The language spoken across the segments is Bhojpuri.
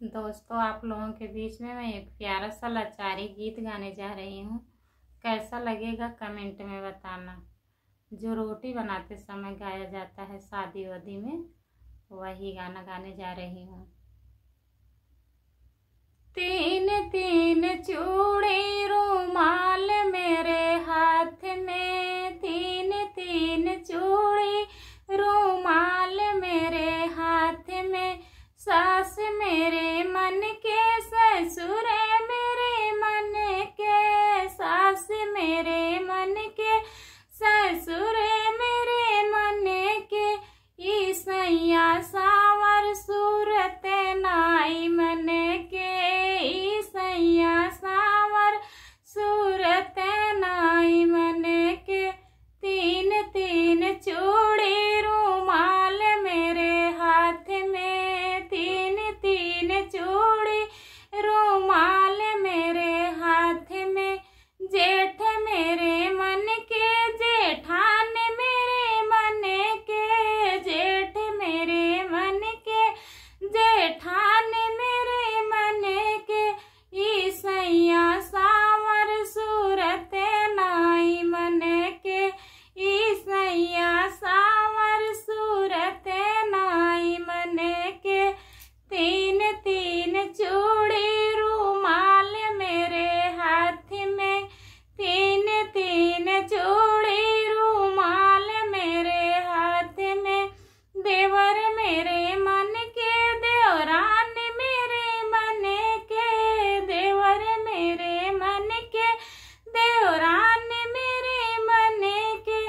दोस्तों, आप लोगों के बीच में मैं एक प्यारा सा लाचारी गीत गाने जा रही हूँ। कैसा लगेगा कमेंट में बताना। जो रोटी बनाते समय गाया जाता है शादी वादी में, वही गाना गाने जा रही हूँ। तीन तीन चूड़ी रुमाल मेरे हाथ में, तीन तीन चूड़ी रुमाल मेरे हाथ में। सास मेरे मन के, ससुर मेरे मन के, सास मेरे मन के, ससुर मेरे मन के। ईसैया सावर सूरत नाई मन के, ईसैया सावर सूरत नाई मन के। तीन तीन चूड़ी रुमाल मेरे हाथ में, तीन तीन चूड़ी रुमाल मेरे हाथ में। जेठ मेरे मन के, जेठान मेरे मन के, जेठ मेरे मन के, जेठान मेरे मन के। ईसैया सावर सूरत नाई मन के, ईसैया सावर सूरत नाई मन के। तीन तीन चूड़ी रुमाल मेरे हाथ में, तीन तीन चूड़ी रुमाल मेरे हाथ में। देवर मेरे मन के, देवरान मेरे मन के, देवर मेरे मन के, देवरान मेरे मन के।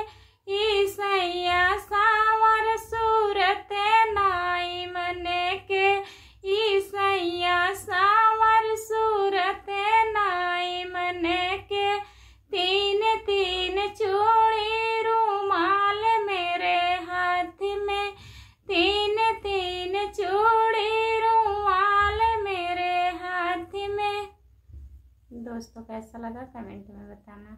ईसैया सावर सूरत नाई मन के, ईसैया सावर सूरत नाई मन के। तीन तीन चूड़ी रुमाल मेरे हाथ में, तीन तीन चूड़ी रुमाल मेरे हाथ में। दोस्तों, कैसा लगा कमेंट में बताना।